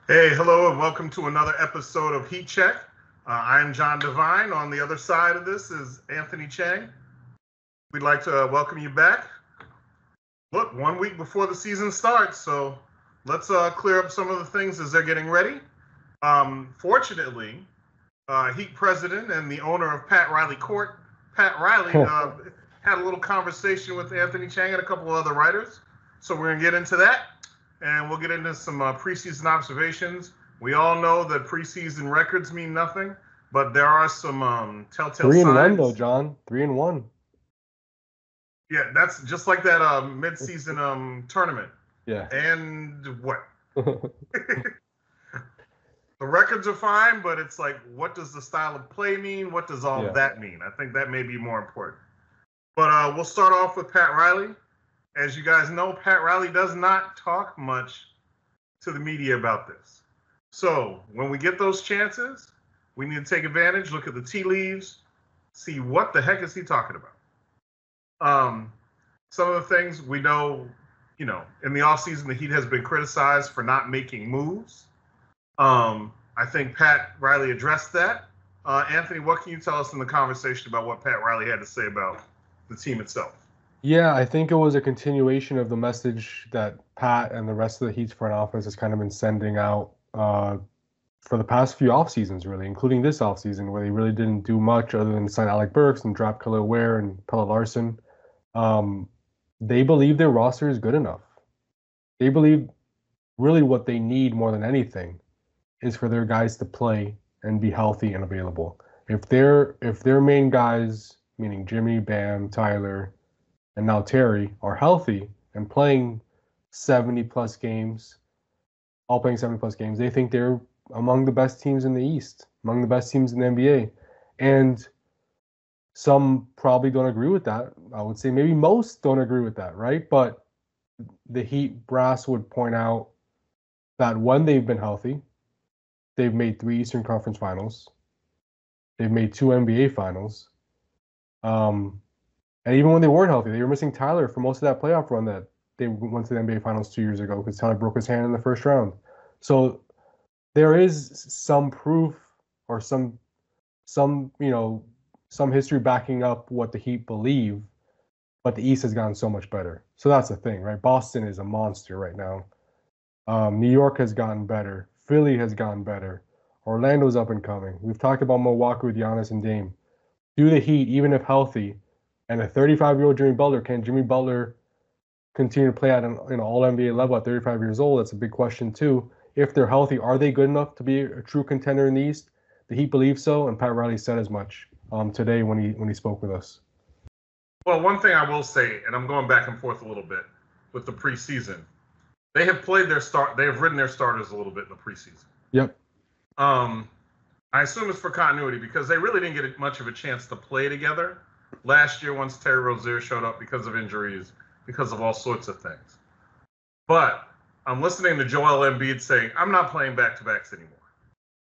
Hey, hello, and welcome to another episode of Heat Check. I'm John Devine. On the other side of this is Anthony Chang. We'd like to welcome you back. Look, 1 week before the season starts, so let's clear up some of the things as they're getting ready. Fortunately, Heat president and the owner of Pat Riley Court, Pat Riley, had a little conversation with Anthony Chang and a couple of other writers. So we're going to get into that, and we'll get into some preseason observations. We all know that preseason records mean nothing, but there are some telltale Three and one signs. though, John. 3-1. Yeah, that's just like that mid-season tournament. Yeah. And what? The records are fine, but it's like, what does the style of play mean? What does all of that mean? I think that may be more important. But we'll start off with Pat Riley. As you guys know, Pat Riley does not talk much to the media about this. So when we get those chances, we need to take advantage, look at the tea leaves, see what the heck is he talking about. Some of the things we know, in the offseason, the Heat has been criticized for not making moves. I think Pat Riley addressed that. Anthony, what can you tell us in the conversation about what Pat Riley had to say about the team itself? Yeah, I think it was a continuation of the message that Pat and the rest of the Heat's front office has kind of been sending out for the past few off seasons, really, including this off season, where they really didn't do much other than sign Alec Burks and drop Khalil Ware and Pelle Larsson. They believe their roster is good enough. They believe really what they need more than anything is for their guys to play and be healthy and available. If their main guys, meaning Jimmy, Bam, Tyler, and now Terry, are healthy and playing 70 plus games, all playing 70 plus games, they think they're among the best teams in the East, among the best teams in the NBA. And some probably don't agree with that. I would say maybe most don't agree with that, right? But the Heat brass would point out that when they've been healthy, they've made 3 Eastern Conference Finals. They've made 2 NBA Finals. And even when they weren't healthy, they were missing Tyler for most of that playoff run that they went to the NBA Finals 2 years ago because Tyler broke his hand in the first round. So there is some proof or some history backing up what the Heat believe, but the East has gotten so much better. So that's the thing, right? Boston is a monster right now. New York has gotten better. Philly has gotten better. Orlando's up and coming. We've talked about Milwaukee with Giannis and Dame. Do the Heat, even if healthy, and a 35-year-old Jimmy Butler, can Jimmy Butler continue to play at an all-NBA level at 35 years old? That's a big question too. If they're healthy, are they good enough to be a true contender in the East? The Heat believe so, and Pat Riley said as much today when he spoke with us. Well, one thing I will say, and I'm going back and forth a little bit with the preseason, they have played their start. They have ridden their starters a little bit in the preseason. Yep. I assume it's for continuity because they really didn't get much of a chance to play together last year once Terry Rozier showed up because of injuries, because of all sorts of things. But I'm listening to Joel Embiid saying, I'm not playing back-to-backs anymore.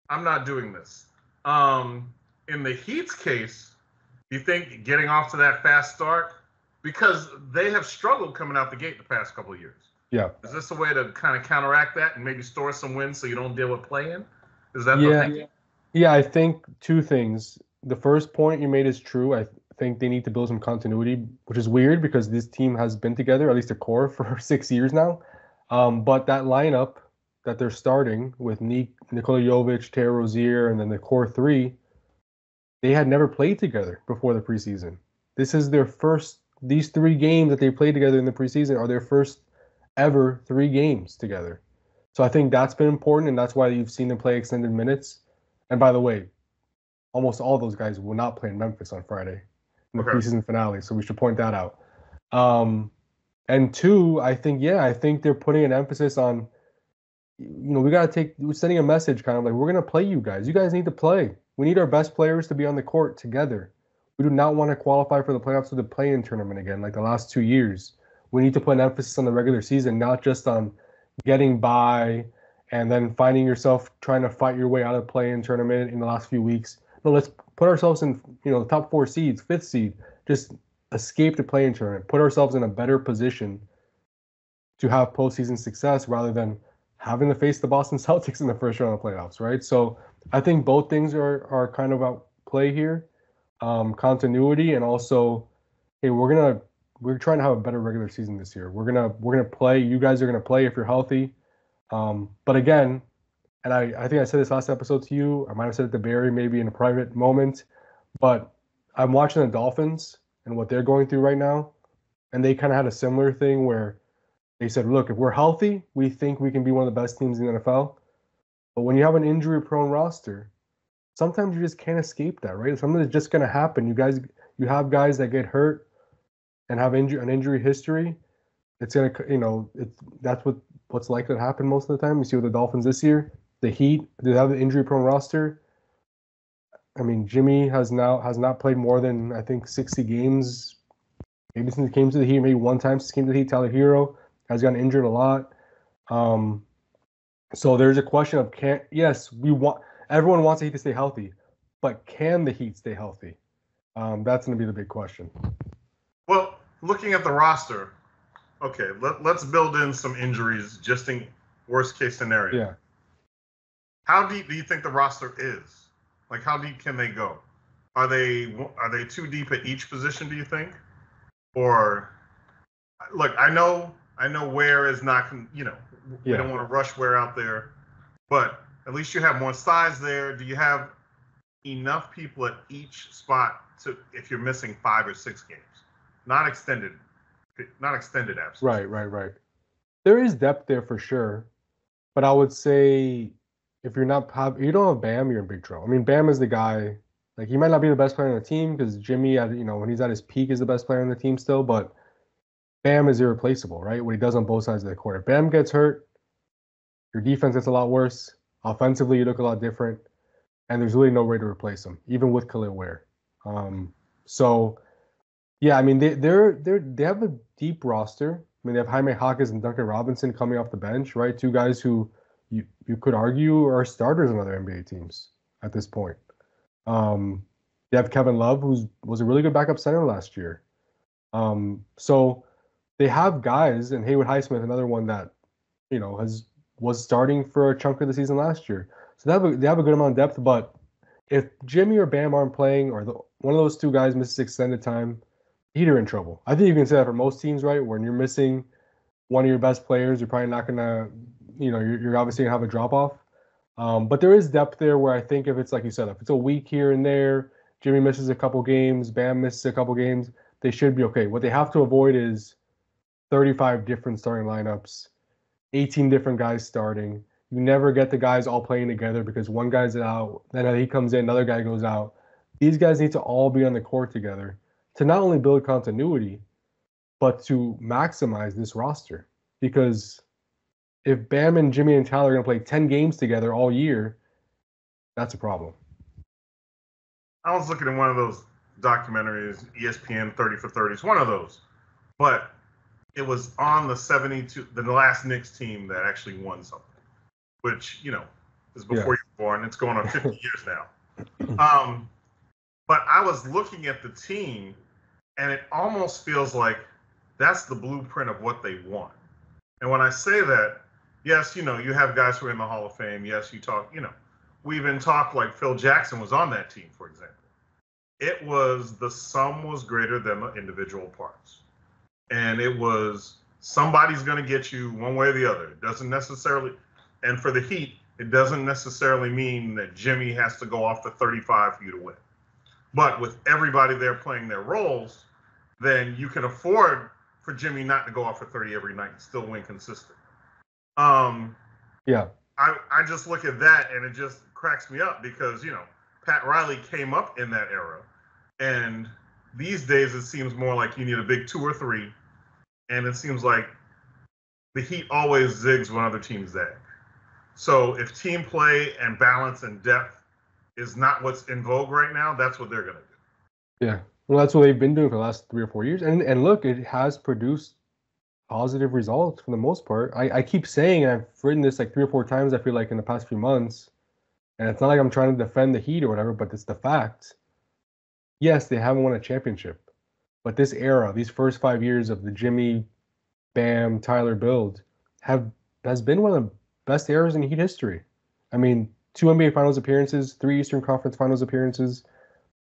I'm not doing this. In the Heat's case, do you think getting off to that fast start, because they have struggled coming out the gate the past couple of years. Yeah. Is this a way to kind of counteract that and maybe store some wins so you don't deal with play-in? Is that the thing? Yeah, I think 2 things. The first point you made is true. I think they need to build some continuity, which is weird because this team has been together, at least a core, for 6 years now. But that lineup that they're starting with Nikola Jovic, Terry Rozier, and then the core 3, they had never played together before the preseason. This is their first. These 3 games that they played together in the preseason are their first ever 3 games together. So I think that's been important, and that's why you've seen them play extended minutes. And by the way, almost all those guys will not play in Memphis on Friday in the preseason finale, so we should point that out. And 2, I think they're putting an emphasis on, we're sending a message kind of like, we're going to play you guys. You guys need to play. We need our best players to be on the court together. We do not want to qualify for the playoffs or the play-in tournament again like the last 2 years. We need to put an emphasis on the regular season, not just on getting by and then finding yourself trying to fight your way out of the play-in tournament in the last few weeks. No, let's put ourselves in, the top 4 seeds, 5th seed, just escape the play-in tournament, put ourselves in a better position to have postseason success rather than having to face the Boston Celtics in the first round of playoffs, right? So I think both things are kind of at play here. Continuity and also, hey, we're trying to have a better regular season this year. We're gonna play. You guys are gonna play if you're healthy. But again, and I think I said this last episode to you. I might have said it to Barry maybe in a private moment, but I'm watching the Dolphins and what they're going through right now, and they kind of had a similar thing where they said, look, if we're healthy, we think we can be one of the best teams in the NFL. But when you have an injury-prone roster, sometimes you just can't escape that, right? Something that's just going to happen. You have guys that get hurt and have an injury history. It's going to, that's what's likely to happen most of the time. You see with the Dolphins this year, the Heat, they have an injury-prone roster. I mean, Jimmy has not played more than, I think, 60 games, maybe since he came to the Heat, maybe one time since he came to the Heat. Tyler Hero has gotten injured a lot. So there's a question of everyone wants the Heat to stay healthy, but can the Heat stay healthy? That's going to be the big question. Well, looking at the roster, okay, let's build in some injuries just in worst case scenario. Yeah. How deep do you think the roster is? Like, how deep can they go? Are they too deep at each position, do you think? Or, look, I know Ware is not, we don't want to rush Ware out there, but at least you have more size there. Do you have enough people at each spot to, if you're missing 5 or 6 games? Not extended absence. Right. There is depth there for sure, but I would say if you don't have Bam, you're in big trouble. I mean, Bam is the guy. Like, he might not be the best player on the team because Jimmy, when he's at his peak, is the best player on the team still. But Bam is irreplaceable, right? What he does on both sides of the court. If Bam gets hurt, your defense gets a lot worse. Offensively, you look a lot different, and there's really no way to replace him, even with Khalil Ware. So, yeah, I mean, they have a deep roster. I mean, they have Jaime Hawkins and Duncan Robinson coming off the bench, right? 2 guys who you could argue are starters on other NBA teams at this point. They have Kevin Love, who was a really good backup center last year. So they have guys, and Haywood Highsmith, another one that was starting for a chunk of the season last year. So they have a good amount of depth. But if Jimmy or Bam aren't playing, or one of those 2 guys misses extended time, Heat are in trouble. I think you can say that for most teams, right? When you're missing one of your best players, you're probably not gonna, you're obviously gonna have a drop off. But there is depth there where I think if it's like you said, if it's a week here and there, Jimmy misses a couple games, Bam misses a couple games, they should be okay. What they have to avoid is 35 different starting lineups, 18 different guys starting. You never get the guys all playing together because one guy's out, then he comes in, another guy goes out. These guys need to all be on the court together to not only build continuity, but to maximize this roster. Because if Bam and Jimmy and Tyler are going to play 10 games together all year, that's a problem. I was looking at one of those documentaries, ESPN 30 for 30s, one of those. But it was on the last Knicks team that actually won something, which, is before you were born. It's going on 50 years now. But I was looking at the team, and it almost feels like that's the blueprint of what they want. And when I say that, yes, you have guys who are in the Hall of Fame. Yes, you talk, we even talk like Phil Jackson was on that team, for example. It was the sum was greater than the individual parts. And it was somebody's going to get you one way or the other. It doesn't necessarily, and for the Heat, it doesn't necessarily mean that Jimmy has to go off for 35 for you to win. But with everybody there playing their roles, then you can afford for Jimmy not to go off for 30 every night and still win consistent. Yeah. I just look at that and it just cracks me up because, Pat Riley came up in that era. And these days it seems more like you need a big 2 or 3. And it seems like the Heat always zigs when other teams zag. So if team play and balance and depth is not what's in vogue right now, that's what they're going to do. Yeah. Well, that's what they've been doing for the last 3 or 4 years. And look, it has produced positive results for the most part. I keep saying, and I've written this like 3 or 4 times, I feel like, in the past few months, and it's not like I'm trying to defend the Heat or whatever, but it's the fact. Yes, they haven't won a championship, but this era, these first 5 years of the Jimmy, Bam, Tyler build has been one of the best eras in Heat history. I mean, 2 NBA Finals appearances, 3 Eastern Conference Finals appearances.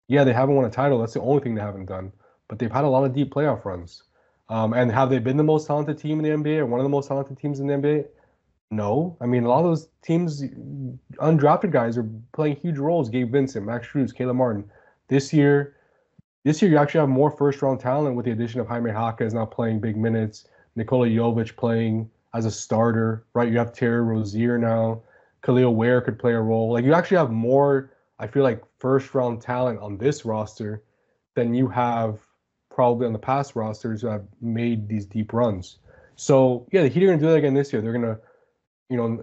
Yeah, they haven't won a title. That's the only thing they haven't done. But they've had a lot of deep playoff runs. And have they been the most talented team in the NBA or one of the most talented teams in the NBA? No. I mean, a lot of those teams, undrafted guys, are playing huge roles. Gabe Vincent, Max Strus, Caleb Martin. This year, you actually have more first-round talent with the addition of Jaime Jaquez now playing big minutes, Nikola Jovic playing as a starter, right? You have Terry Rozier now. Khalil Ware could play a role. Like, you actually have more, I feel like, first-round talent on this roster than you have probably on the past rosters who have made these deep runs. So, yeah, the Heat are going to do that again this year. They're going to,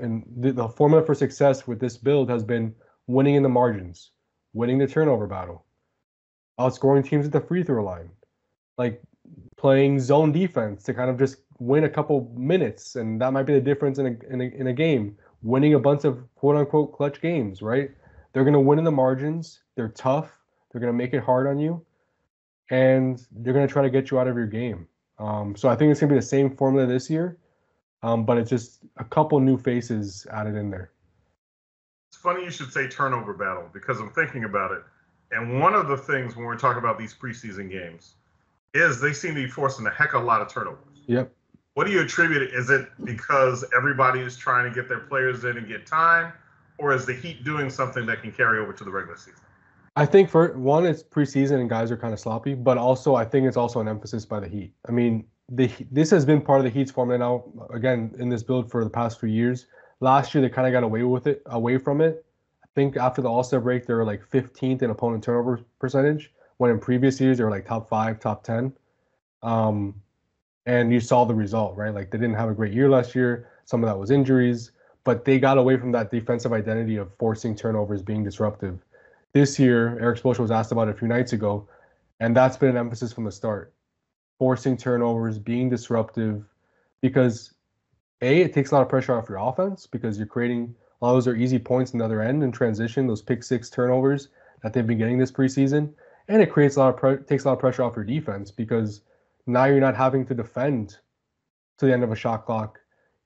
and the formula for success with this build has been winning in the margins, winning the turnover battle, outscoring teams at the free throw line, like playing zone defense to kind of just win a couple minutes, and that might be the difference in a game. Winning a bunch of quote unquote clutch games, right? They're going to win in the margins. They're tough. They're going to make it hard on you, and they're going to try to get you out of your game. So I think it's going to be the same formula this year, but it's just a couple new faces added in there. It's funny you should say turnover battle because I'm thinking about it. And one of the things when we're talking about these preseason games is they seem to be forcing a heck of a lot of turnovers. Yep. What do you attribute it? Is it because everybody is trying to get their players in and get time, or is the Heat doing something that can carry over to the regular season? I think for one, it's preseason and guys are kind of sloppy, but also I think it's also an emphasis by the Heat. I mean, this has been part of the Heat's formula now, again, in this build for the past few years. Last year, they kind of got away from it. I think after the All-Star break, they were like 15th in opponent turnover percentage, when in previous years, they were like top 5, top 10. And you saw the result, right? Like, they didn't have a great year last year. Some of that was injuries, but they got away from that defensive identity of forcing turnovers, being disruptive. This year, Eric Spoelstra was asked about it a few nights ago, and that's been an emphasis from the start. Forcing turnovers, being disruptive, because it takes a lot of pressure off your offense because you're creating a lot of those are easy points on the other end in transition, those pick six turnovers that they've been getting this preseason, and it creates takes a lot of pressure off your defense because now you're not having to defend to the end of a shot clock.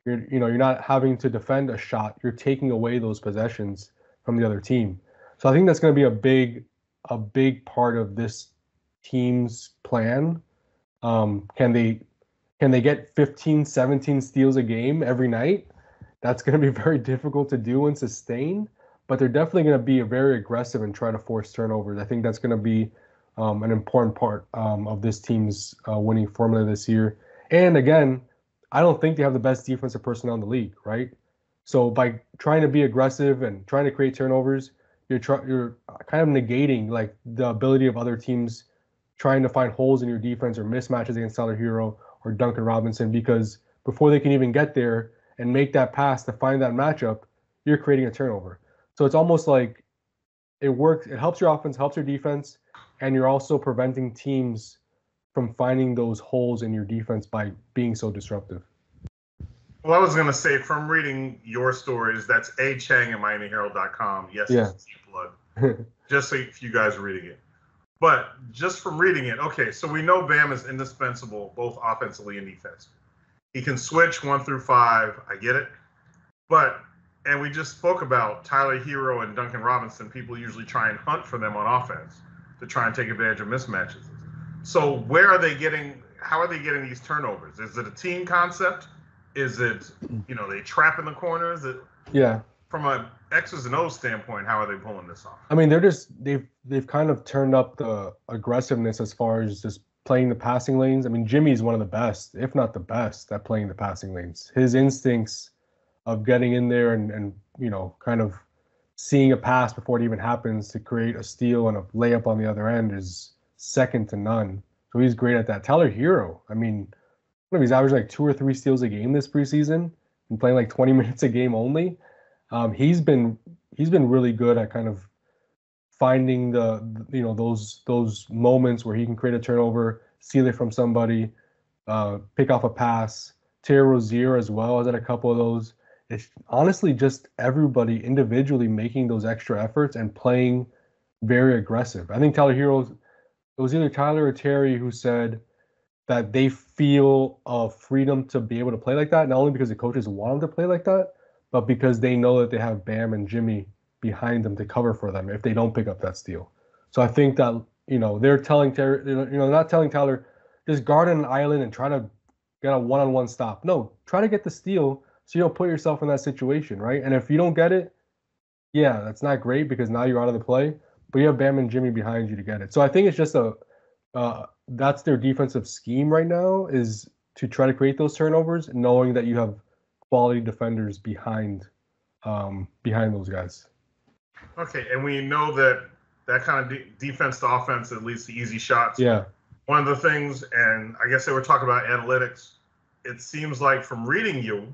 You're not having to defend a shot. You're taking away those possessions from the other team. So I think that's going to be a big part of this team's plan. Can they get 15, 17 steals a game every night? That's going to be very difficult to do and sustain, but they're definitely going to be very aggressive and try to force turnovers. I think that's going to be an important part of this team's winning formula this year. And again, I don't think they have the best defensive personnel in the league, right? So by trying to be aggressive and trying to create turnovers, you're kind of negating like the ability of other teams trying to find holes in your defense or mismatches against Tyler Hero or Duncan Robinson, because before they can even get there and make that pass to find that matchup, you're creating a turnover. So it's almost like it works. It helps your offense, helps your defense, and you're also preventing teams from finding those holes in your defense by being so disruptive. Well, I was going to say, from reading your stories, that's A. Chang at MiamiHerald.com. Yes, yeah. It's blood. Just so if you guys are reading it. But just from reading it, okay, so we know Bam is indispensable both offensively and defensively. He can switch 1 through 5. I get it. And we just spoke about Tyler Hero and Duncan Robinson. People usually try and hunt for them on offense to try and take advantage of mismatches. So how are they getting these turnovers? Is it a team concept? Is it, they trap in the corners? Yeah. From a X's and O's standpoint, how are they pulling this off? I mean, they've kind of turned up the aggressiveness as far as just playing the passing lanes. I mean, Jimmy's one of the best, if not the best, at playing the passing lanes. His instincts of getting in there and kind of seeing a pass before it even happens to create a steal and a layup on the other end is second to none. So he's great at that. Tyler Hero, I mean, he's averaging like 2 or 3 steals a game this preseason and playing like 20 minutes a game only. He's been really good at kind of finding those moments where he can create a turnover, steal it from somebody, pick off a pass. Terry Rozier as well has had a couple of those. It's honestly just everybody individually making those extra efforts and playing very aggressive. I think it was either Tyler or Terry who said that they feel freedom to be able to play like that, not only because the coaches want them to play like that, but because they know that they have Bam and Jimmy behind them to cover for them if they don't pick up that steal. So I think that, they're telling Taylor, not telling Tyler, just guard an island and try to get a one-on-one stop. No, try to get the steal so you don't put yourself in that situation, right? And if you don't get it, yeah, that's not great because now you're out of the play, but you have Bam and Jimmy behind you to get it. So I think it's just that's their defensive scheme right now, is to try to create those turnovers, knowing that you have quality defenders behind those guys. Okay, and we know that kind of defense to offense that leads to easy shots. Yeah. One of the things, and I guess they were talking about analytics, it seems like from reading you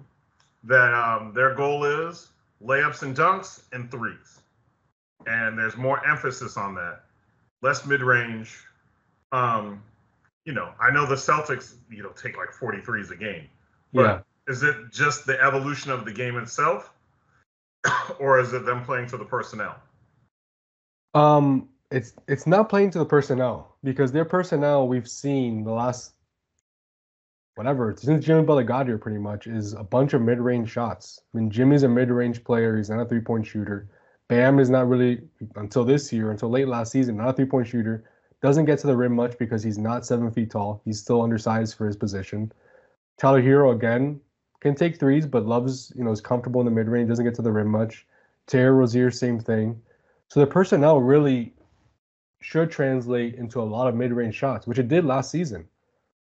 that their goal is layups and dunks and threes. And there's more emphasis on that. Less mid-range. I know the Celtics, take like 43s a game. But Is it just the evolution of the game itself? Or is it them playing to the personnel? It's not playing to the personnel, because their personnel, we've seen the last since Jimmy Butler got here, pretty much is a bunch of mid-range shots. I mean, Jimmy's a mid-range player. He's not a three-point shooter. Bam is not really, until late last season, not a three-point shooter. Doesn't get to the rim much because he's not 7 feet tall. He's still undersized for his position. Tyler Hero, again, can take threes, but loves, is comfortable in the mid-range, doesn't get to the rim much. Terry Rozier, same thing. So the personnel really should translate into a lot of mid-range shots, which it did last season.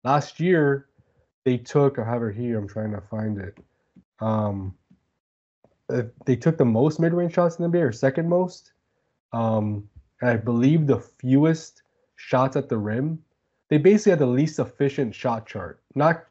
Last year, they took, I have it here, I'm trying to find it. They took the most mid-range shots in the NBA, or second most. And I believe the fewest shots at the rim. They basically had the least efficient shot chart. Not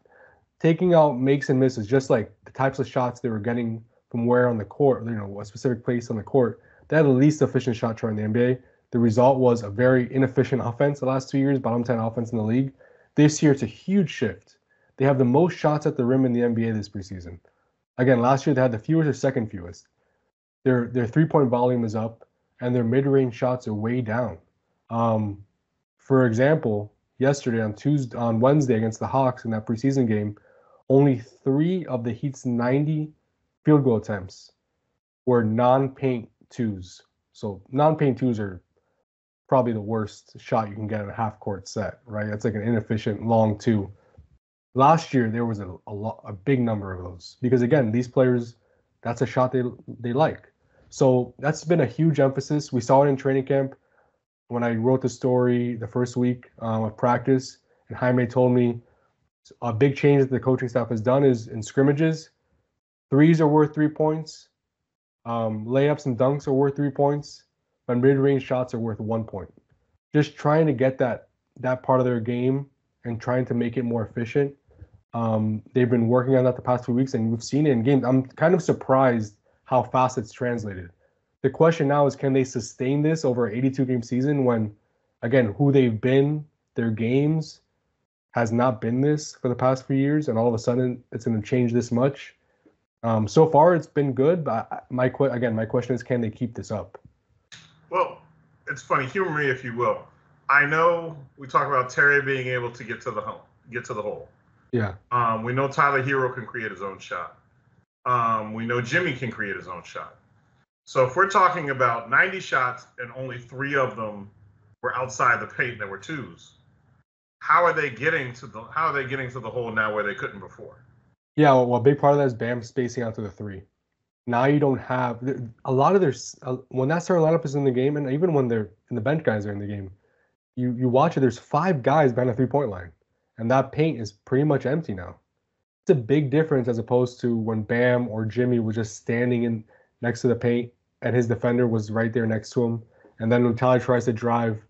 taking out makes and misses, just like the types of shots they were getting from where on the court, a specific place on the court. They had the least efficient shot chart in the NBA. The result was a very inefficient offense the last 2 years, bottom 10 offense in the league. This year, it's a huge shift. They have the most shots at the rim in the NBA this preseason. Again, last year they had the fewest or second fewest. Their three-point volume is up, and their mid-range shots are way down. For example, yesterday on Wednesday against the Hawks in that preseason game, only 3 of the Heat's 90 field goal attempts were non-paint twos. So non-paint twos are probably the worst shot you can get in a half-court set, right? That's like an inefficient long two. Last year, there was a big number of those because, again, these players, that's a shot they like. So that's been a huge emphasis. We saw it in training camp when I wrote the story the first week of practice, and Jaime told me a big change that the coaching staff has done is in scrimmages, threes are worth 3 points, layups and dunks are worth 3 points, but mid-range shots are worth 1 point. Just trying to get that part of their game and trying to make it more efficient. They've been working on that the past few weeks, and we've seen it in games. I'm kind of surprised how fast it's translated. The question now is, can they sustain this over an 82-game season when, again, who they've been, their games, has not been this for the past few years, and all of a sudden it's going to change this much? So far, it's been good, but my question is, can they keep this up? Well, it's funny. Humor me, if you will. I know we talk about Terry being able to get to the hole. Yeah. We know Tyler Hero can create his own shot. We know Jimmy can create his own shot. So if we're talking about 90 shots and only 3 of them were outside the paint that were twos, how are they getting to the hole now where they couldn't before? Yeah, well, a big part of that is Bam spacing out to the 3. Now you don't have a lot of their when that starting lineup is in the game, and even when they're in the bench guys are in the game, you watch it. There's 5 guys behind the 3-point line, and that paint is pretty much empty now. It's a big difference as opposed to when Bam or Jimmy was just standing in next to the paint and his defender was right there next to him. And then when Tyler tries to drive,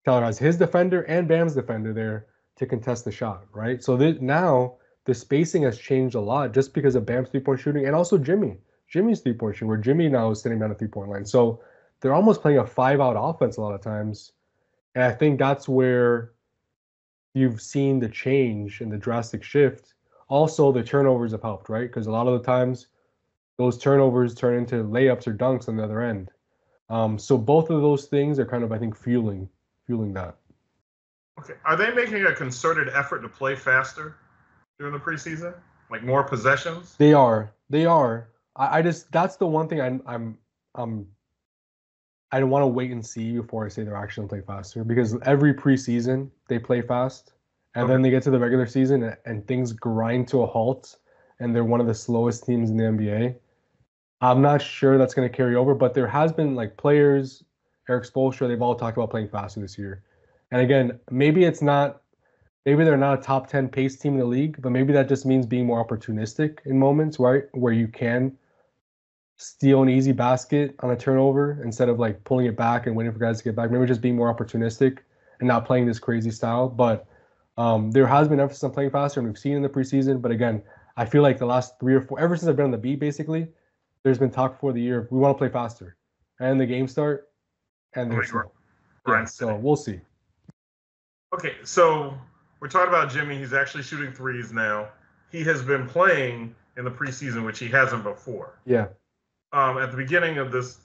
Tyler has his defender and Bam's defender there to contest the shot, right? So now the spacing has changed a lot just because of Bam's three-point shooting and also Jimmy's three-point shooting, where Jimmy now is sitting down the three-point line. So they're almost playing a 5-out offense a lot of times. And I think that's where you've seen the change and the drastic shift. Also, the turnovers have helped, right? Because a lot of the times those turnovers turn into layups or dunks on the other end. So both of those things are kind of, I think, fueling that. Okay. Are they making a concerted effort to play faster during the preseason? Like more possessions? They are. I just that's the one thing I'm I don't want to wait and see before I say they're actually gonna play faster because every preseason they play fast, and Okay. then they get to the regular season and things grind to a halt, and they're one of the slowest teams in the NBA. I'm not sure that's going to carry over, but there has been like players, Eric Spoelstra, they've all talked about playing faster this year. And again, maybe they're not a top 10 pace team in the league, but maybe that just means being more opportunistic in moments, right? Where you can steal an easy basket on a turnover instead of like pulling it back and waiting for guys to get back. Maybe just being more opportunistic and not playing this crazy style. But there has been emphasis on playing faster, and we've seen in the preseason. But again, I feel like the last 3 or 4, ever since I've been on the beat, basically, there's been talk before the year we want to play faster, and the game start, and they're slow. Yeah, so we'll see. Okay, so we're talking about Jimmy. He's actually shooting threes now. He has been playing in the preseason, which he hasn't before. Yeah. At the beginning of this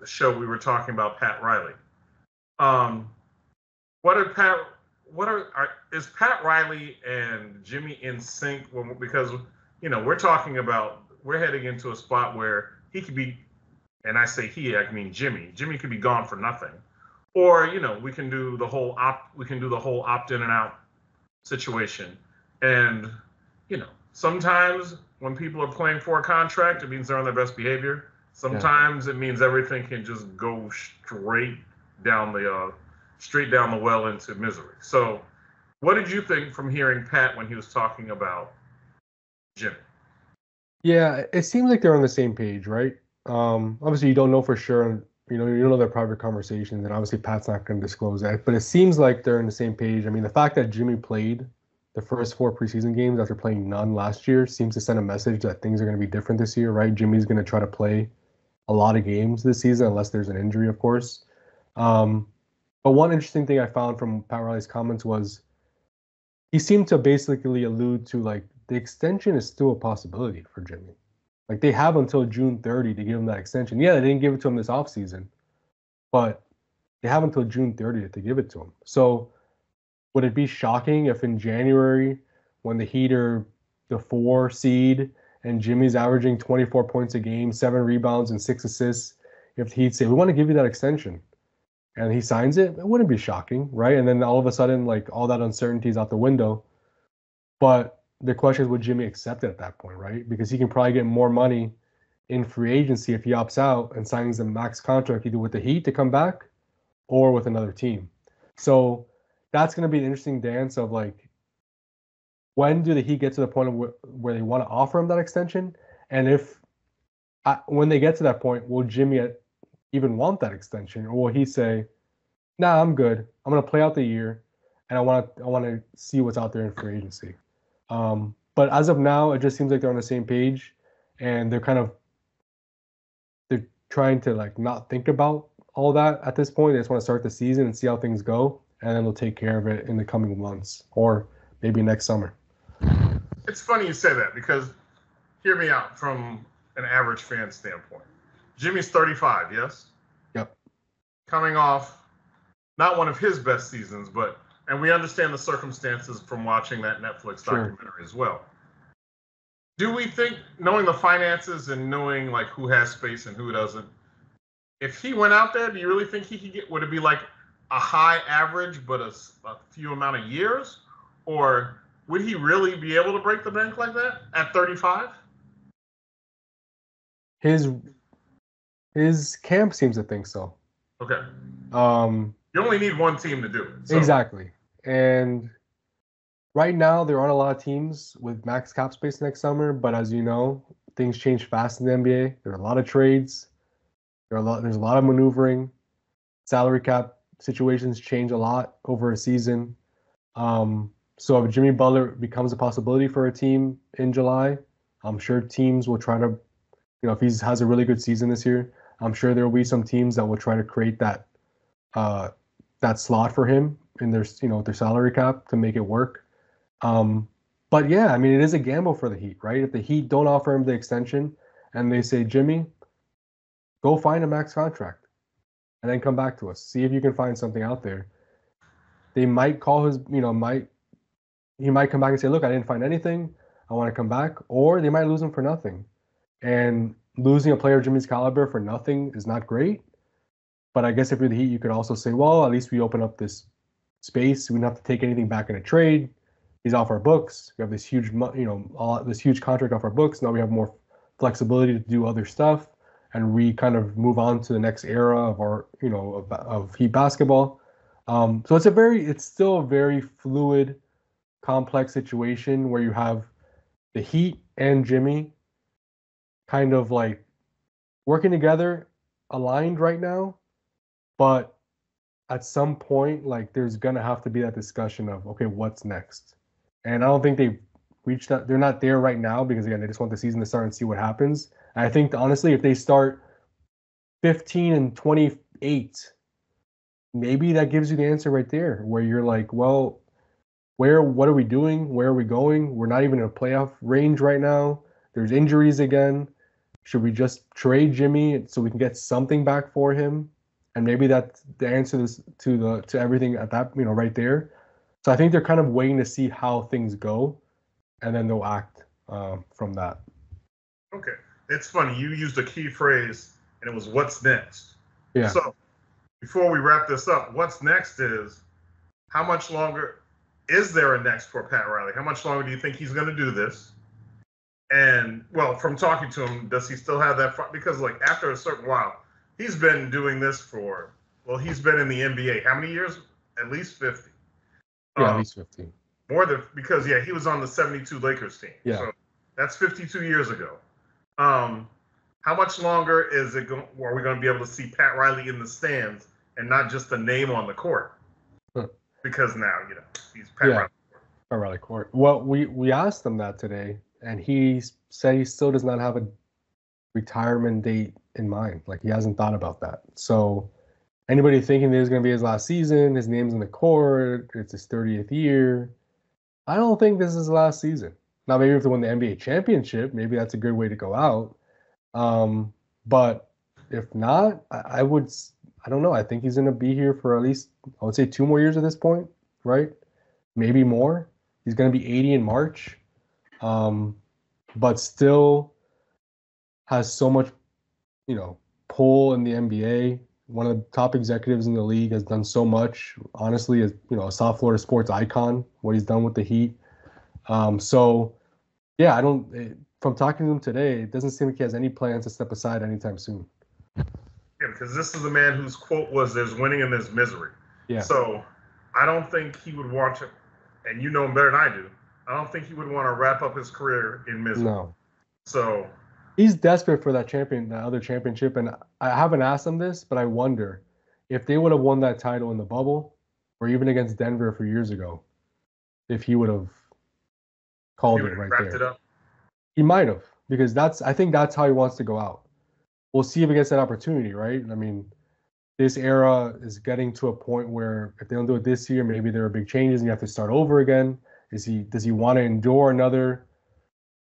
show, we were talking about Pat Riley. Is Pat Riley and Jimmy in sync? Because we're heading into a spot where he could be, and I say he, I mean Jimmy. Jimmy could be gone for nothing, or we can do the whole opt in and out situation, and sometimes when people are playing for a contract, it means they're on their best behavior. Sometimes it means everything can just go straight down the well into misery. So, what did you think from hearing Pat when he was talking about Jimmy? Yeah, it seems like they're on the same page, right? Obviously, you don't know for sure. You don't know their private conversations, and obviously Pat's not going to disclose that. But it seems like they're on the same page. I mean, the fact that Jimmy played the first 4 preseason games after playing none last year seems to send a message that things are going to be different this year, right? Jimmy's going to try to play a lot of games this season, unless there's an injury, of course. But one interesting thing I found from Pat Riley's comments was he seemed to basically allude to like the extension is still a possibility for Jimmy. Like they have until June 30 to give him that extension. Yeah, they didn't give it to him this offseason, but they have until June 30th to give it to him. So would it be shocking if in January, when the Heat are the 4 seed and Jimmy's averaging 24 points a game, 7 rebounds, and 6 assists, if the Heat say, we want to give you that extension, and he signs it, it wouldn't be shocking, right? And then all of a sudden, like all that uncertainty is out the window. But the question is, would Jimmy accept it at that point, right? Because he can probably get more money in free agency if he opts out and signs a max contract either with the Heat to come back or with another team. So that's going to be an interesting dance of like, when do the Heat get to the point of where they want to offer him that extension? And when they get to that point, will Jimmy even want that extension, or will he say, "Nah, I'm good. I'm going to play out the year, and I want to see what's out there in free agency." But as of now, it just seems like they're on the same page, and they're trying to like not think about all that at this point. They just want to start the season and see how things go, and then they'll take care of it in the coming months or maybe next summer. It's funny you say that because hear me out from an average fan standpoint. Jimmy's 35, yes? Yep. Coming off not one of his best seasons, and we understand the circumstances from watching that Netflix documentary as well. Do we think, knowing the finances and knowing like who has space and who doesn't, if he went out there, do you really think he could get, would it be like a high average but a few amount of years? Or would he really be able to break the bank like that at 35? His camp seems to think so. Okay. You only need one team to do it. So. Exactly. And right now, there aren't a lot of teams with max cap space next summer, but as you know, things change fast in the NBA. There are a lot of trades. There's a lot of maneuvering. Salary cap situations change a lot over a season. So if Jimmy Butler becomes a possibility for a team in July, I'm sure teams will try to, if he has a really good season this year, I'm sure there will be some teams that will try to create that slot for him in their salary cap to make it work. But yeah, I mean, it is a gamble for the Heat, right? If the Heat don't offer him the extension and they say, Jimmy, go find a max contract and then come back to us. See if you can find something out there. They might call he might come back and say, look, I didn't find anything. I want to come back. Or they might lose him for nothing. And losing a player of Jimmy's caliber for nothing is not great. But I guess if you're the Heat, you could also say, well, at least we open up this space. We don't have to take anything back in a trade. He's off our books. We have this huge, this huge contract off our books. Now we have more flexibility to do other stuff, and we kind of move on to the next era of our, of Heat basketball. So it's still a very fluid, complex situation where you have the Heat and Jimmy kind of like working together, aligned right now, but at some point, like there's gonna have to be that discussion of, okay, what's next? And I don't think they've reached that. They're not there right now because again, they just want the season to start and see what happens. And I think honestly, if they start 15 and 28, maybe that gives you the answer right there, where you're like, well, what are we doing? Where are we going? We're not even in a playoff range right now. There's injuries again. Should we just trade Jimmy so we can get something back for him? And maybe that's the answer to everything at that, right there. So I think they're kind of waiting to see how things go, and then they'll act from that. Okay. It's funny. You used a key phrase, and it was what's next. Yeah. So before we wrap this up, what's next is how much longer is there a next for Pat Riley? How much longer do you think he's going to do this? And, well, from talking to him, does he still have that? Because, like, after a certain while, he's been doing this he's been in the NBA. How many years? At least 50. Yeah, at least 50. More than, because, he was on the 72 Lakers team. Yeah. So that's 52 years ago. How much longer are we going to be able to see Pat Riley in the stands and not just a name on the court? Huh. Because now, he's Pat Riley. Pat Riley court. Well, we asked him that today, and he said he still does not have a retirement date in mind. Like, he hasn't thought about that. So anybody thinking this is going to be his last season, his name's in the court, it's his 30th year, I don't think this is his last season. Now, maybe if they win the NBA championship, maybe that's a good way to go out. But if not, I don't know. I think he's going to be here for at least, I would say 2 more years at this point, right? Maybe more. He's going to be 80 in March, but still has so much, pull in the NBA. One of the top executives in the league, has done so much. Honestly, as a South Florida sports icon, what he's done with the Heat. So, yeah, from talking to him today, it doesn't seem like he has any plans to step aside anytime soon. Yeah, because this is a man whose quote was, "There's winning and there's misery." Yeah. So I don't think he would want to, and you know him better than I do, I don't think he would want to wrap up his career in misery. No. So he's desperate for that other championship, and I haven't asked him this, but I wonder if they would have won that title in the bubble, or even against Denver a few years ago, if he would have called it right there. It up. He might have, because I think that's how he wants to go out. We'll see if he gets that opportunity, right? I mean, this era is getting to a point where if they don't do it this year, maybe there are big changes and you have to start over again. Does he want to endure another,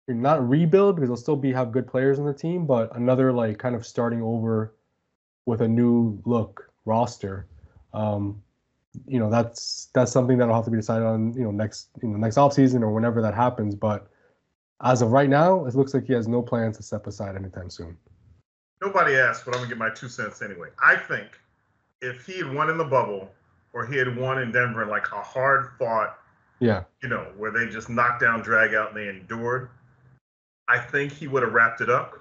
not rebuild, because they'll still have good players on the team, but another like kind of starting over with a new look roster? That's something that'll have to be decided on, next offseason or whenever that happens. But as of right now, it looks like he has no plans to step aside anytime soon. Nobody asked, but I'm going to get my 2 cents anyway. I think if he had won in the bubble or he had won in Denver in like a hard-fought, where they just knocked down, drag out, and they endured, I think he would have wrapped it up.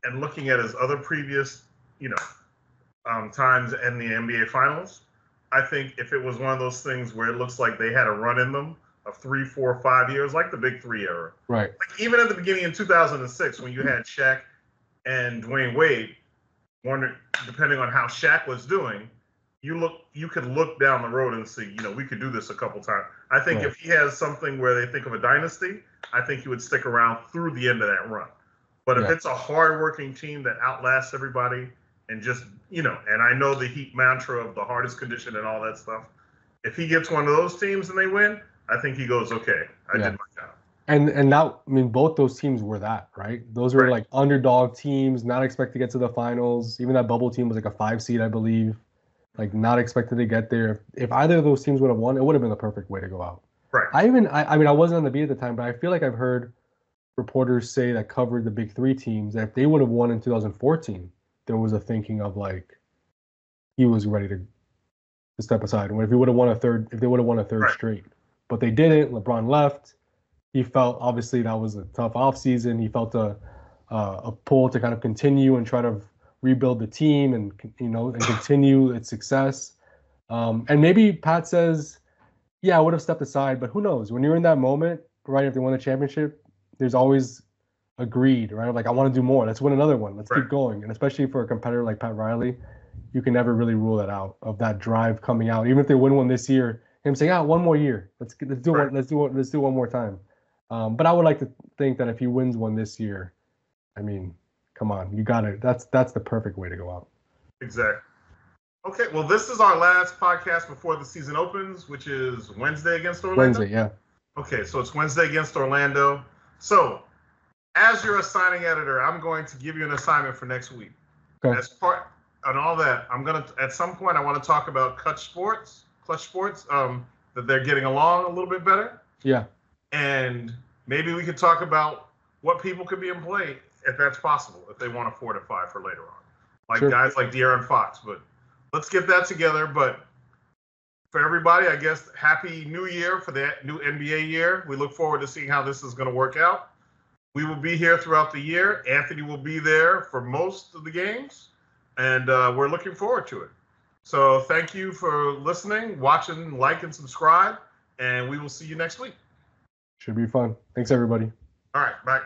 And looking at his other previous, times in the NBA Finals, I think if it was one of those things where it looks like they had a run in them of 3, 4, 5 years, like the Big Three era. Right. Like even at the beginning in 2006, when you had Shaq and Dwayne Wade, depending on how Shaq was doing, you could look down the road and see, we could do this a couple times. I think if he has something where they think of a dynasty, I think he would stick around through the end of that run. But if it's a hard-working team that outlasts everybody and just, and I know the Heat mantra of the hardest condition and all that stuff, if he gets one of those teams and they win, I think he goes, okay, I did my job. And now, I mean, both those teams were that, right? Those were like underdog teams, not expected to get to the finals. Even that bubble team was like a 5 seed, I believe. Like not expected to get there. If either of those teams would have won, it would have been the perfect way to go out. Right. I mean, I wasn't on the beat at the time, but I feel like I've heard reporters say that covered the big three teams that if they would have won in 2014, there was a thinking of like he was ready to step aside. And if he would have won a third, if they would have won a third Right. straight, but they didn't. LeBron left. He felt obviously that was a tough offseason. He felt a pull to kind of continue and try to rebuild the team and and continue its success. And maybe Pat says, "Yeah, I would have stepped aside," but who knows? When you're in that moment, right? If they won the championship, there's always a greed, right? Like I want to do more. Let's win another one. Let's Right. keep going. And especially for a competitor like Pat Riley, you can never really rule that out of that drive coming out. Even if they win one this year, him saying, "Ah, one more year. Let's do Right. one. Let's do one more time." But I would like to think that if he wins one this year, I mean, come on, you got it. That's the perfect way to go out. Exactly. Okay, well, this is our last podcast before the season opens, which is Wednesday against Orlando. Wednesday, yeah. Okay, so it's Wednesday against Orlando. So, as your assigning editor, I'm going to give you an assignment for next week. Okay. As part and all that, I'm gonna at some point I want to talk about Clutch Sports, that they're getting along a little bit better. Yeah. And maybe we could talk about what people could be in play if that's possible, if they want to fortify for later on, like Sure. guys like De'Aaron Fox. But let's get that together. But for everybody, I guess, Happy New Year for the new NBA year. We look forward to seeing how this is going to work out. We will be here throughout the year. Anthony will be there for most of the games, and we're looking forward to it. So thank you for listening, watching, like, and subscribe, and we will see you next week. Should be fun. Thanks, everybody. All right, bye.